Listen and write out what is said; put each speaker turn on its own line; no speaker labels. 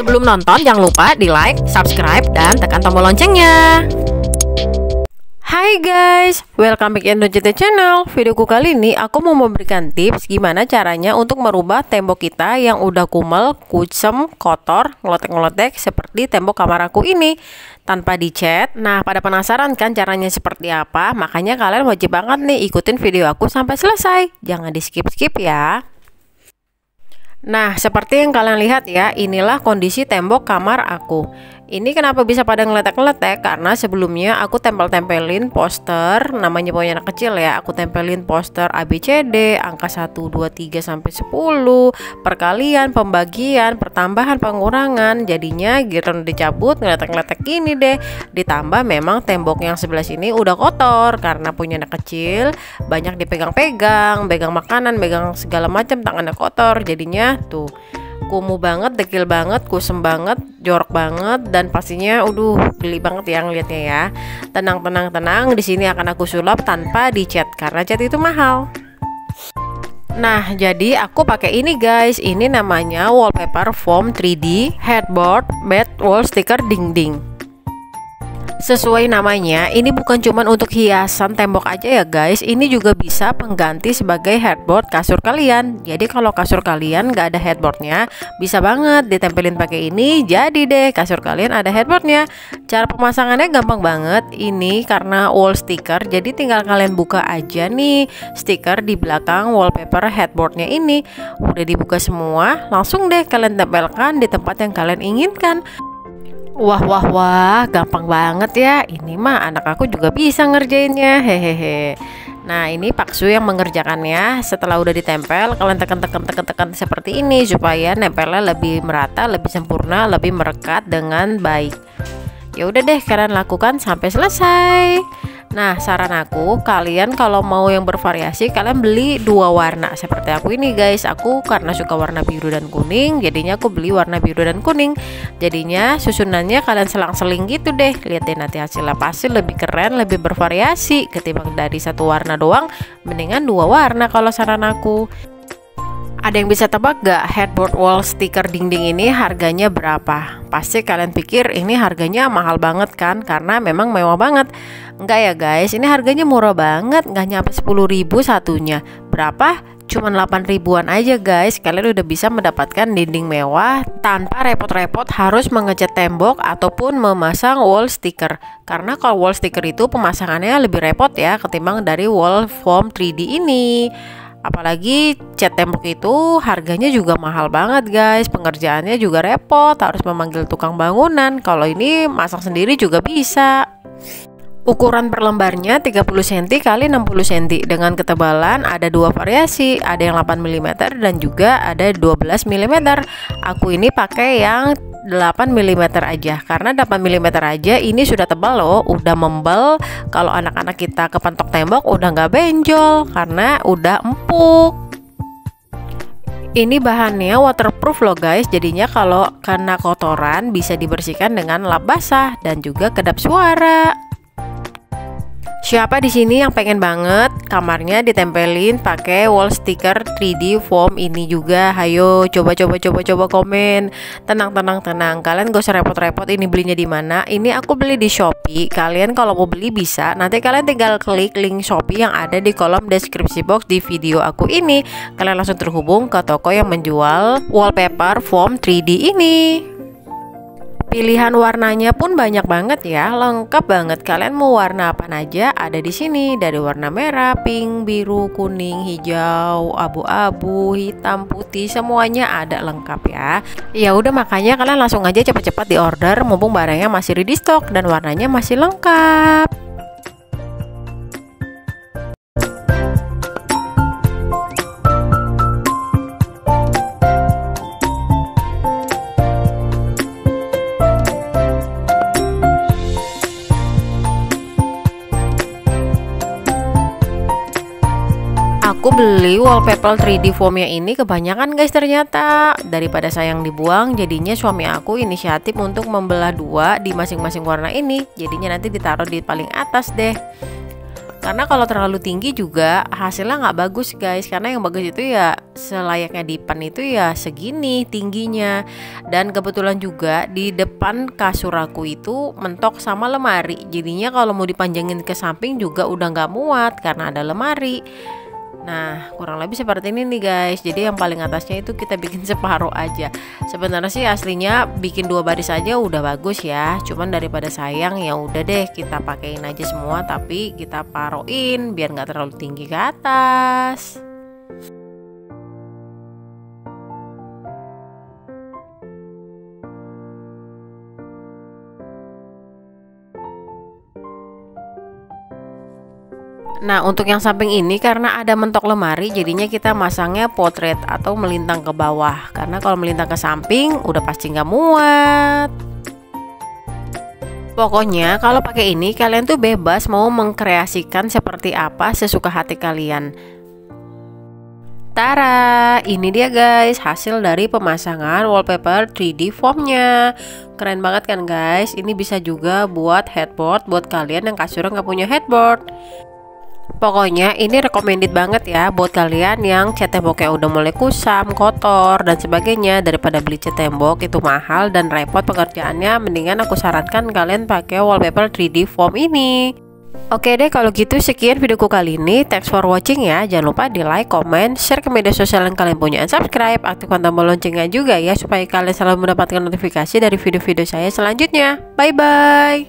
Sebelum nonton jangan lupa di like, subscribe, dan tekan tombol loncengnya. Hai guys, welcome back to the channel. Videoku kali ini aku mau memberikan tips gimana caranya untuk merubah tembok kita yang udah kumel, kusem, kotor, ngelotek-ngelotek seperti tembok kamar aku ini tanpa dicat. Nah, pada penasaran kan caranya seperti apa? Makanya kalian wajib banget nih ikutin video aku sampai selesai. Jangan di skip-skip ya. Nah, seperti yang kalian lihat ya, inilah kondisi tembok kamar aku. Ini kenapa bisa pada ngeletek-ngeletek? Karena sebelumnya aku tempel-tempelin poster, namanya punya anak kecil ya. Aku tempelin poster ABCD, angka 1, 2, 3 sampai 10, perkalian, pembagian, pertambahan, pengurangan. Jadinya giliran dicabut ngeletek-ngeletek gini deh. Ditambah memang tembok yang sebelah sini udah kotor karena punya anak kecil, banyak dipegang-pegang, pegang makanan, pegang segala macam, tangannya kotor. Jadinya tuh kumuh banget, dekil banget, kusem banget, jorok banget, dan pastinya geli banget ya ngeliatnya ya. Tenang. Di sini akan aku sulap tanpa dicat karena cat itu mahal. Nah, jadi aku pakai ini guys. Ini namanya wallpaper foam 3D headboard bed wall sticker dinding. Sesuai namanya, ini bukan cuma untuk hiasan tembok aja ya guys. Ini juga bisa pengganti sebagai headboard kasur kalian. Jadi kalau kasur kalian nggak ada headboardnya, bisa banget ditempelin pakai ini. Jadi deh kasur kalian ada headboardnya. Cara pemasangannya gampang banget. Ini karena wall sticker, jadi tinggal kalian buka aja nih stiker di belakang wallpaper headboardnya ini. Udah dibuka semua, langsung deh kalian tempelkan di tempat yang kalian inginkan. Wah, gampang banget ya. Ini mah anak aku juga bisa ngerjainnya, hehehe. Nah, ini Pak Su yang mengerjakannya. Setelah udah ditempel, kalian tekan seperti ini supaya nempelnya lebih merata, lebih sempurna, lebih merekat dengan baik. Ya udah deh, kalian lakukan sampai selesai. Nah, saran aku, kalian kalau mau yang bervariasi, kalian beli dua warna seperti aku ini guys. Aku karena suka warna biru dan kuning, jadinya aku beli warna biru dan kuning. Jadinya susunannya kalian selang-seling gitu deh. Lihat deh nanti hasilnya pasti lebih keren, lebih bervariasi ketimbang dari satu warna doang. Mendingan dua warna kalau saran aku. Ada yang bisa tebak gak headboard wall sticker dinding ini harganya berapa? Pasti kalian pikir ini harganya mahal banget kan? Karena memang mewah banget. Enggak ya guys, ini harganya murah banget, nggak nyampe 10.000 satunya. Berapa? Cuma 8 ribuan aja guys. Kalian udah bisa mendapatkan dinding mewah tanpa repot-repot harus mengecat tembok ataupun memasang wall sticker. Karena kalau wall sticker itu pemasangannya lebih repot ya ketimbang dari wall foam 3D ini. Apalagi cat tembok itu harganya juga mahal banget guys. Pengerjaannya juga repot, harus memanggil tukang bangunan. Kalau ini masak sendiri juga bisa. Ukuran per lembarnya 30 cm x 60 cm. Dengan ketebalan ada dua variasi, ada yang 8 mm dan juga ada 12 mm. Aku ini pakai yang 8 mm aja, karena 8 mm aja ini sudah tebal loh, udah membel. Kalau anak-anak kita kepentok tembok udah nggak benjol karena udah empuk. Ini bahannya waterproof loh guys, jadinya kalau kena kotoran bisa dibersihkan dengan lap basah dan juga kedap suara. Siapa di sini yang pengen banget kamarnya ditempelin pakai wall sticker 3D foam ini juga? Hayo coba komen. Tenang. Kalian gak usah repot-repot ini belinya di mana. Ini aku beli di Shopee. Kalian kalau mau beli bisa. Nanti kalian tinggal klik link Shopee yang ada di kolom deskripsi box di video aku ini. Kalian langsung terhubung ke toko yang menjual wallpaper foam 3D ini. Pilihan warnanya pun banyak banget ya, lengkap banget. Kalian mau warna apa aja ada di sini, dari warna merah, pink, biru, kuning, hijau, abu-abu, hitam, putih, semuanya ada lengkap ya. Ya udah makanya kalian langsung aja cepat-cepat di order mumpung barangnya masih ready stock dan warnanya masih lengkap. Aku beli wallpaper 3D foamnya ini kebanyakan guys ternyata. Daripada sayang dibuang, jadinya suami aku inisiatif untuk membelah dua di masing-masing warna ini. Jadinya nanti ditaruh di paling atas deh. Karena kalau terlalu tinggi juga hasilnya nggak bagus guys, karena yang bagus itu ya selayaknya dipan itu ya segini tingginya. Dan kebetulan juga di depan kasur aku itu mentok sama lemari, jadinya kalau mau dipanjangin ke samping juga udah nggak muat karena ada lemari. Nah, kurang lebih seperti ini nih guys. Jadi yang paling atasnya itu kita bikin separuh aja. Sebenarnya sih aslinya bikin 2 baris aja udah bagus ya. Cuman daripada sayang ya udah deh kita pakein aja semua, tapi kita paroin biar nggak terlalu tinggi ke atas. Nah, untuk yang samping ini karena ada mentok lemari, jadinya kita masangnya potret atau melintang ke bawah. Karena kalau melintang ke samping udah pasti nggak muat. Pokoknya kalau pakai ini kalian tuh bebas mau mengkreasikan seperti apa sesuka hati kalian. Tara, ini dia guys hasil dari pemasangan wallpaper 3D foamnya. Keren banget kan guys. Ini bisa juga buat headboard buat kalian yang kasurnya nggak punya headboard. Pokoknya ini recommended banget ya buat kalian yang cat temboknya udah mulai kusam, kotor dan sebagainya. Daripada beli cat tembok itu mahal dan repot pengerjaannya, mendingan aku sarankan kalian pakai wallpaper 3D foam ini. Oke deh, kalau gitu sekian videoku kali ini. Thanks for watching ya. Jangan lupa di like, comment, share ke media sosial yang kalian punya, dan subscribe, aktifkan tombol loncengnya juga ya supaya kalian selalu mendapatkan notifikasi dari video-video saya selanjutnya. Bye bye.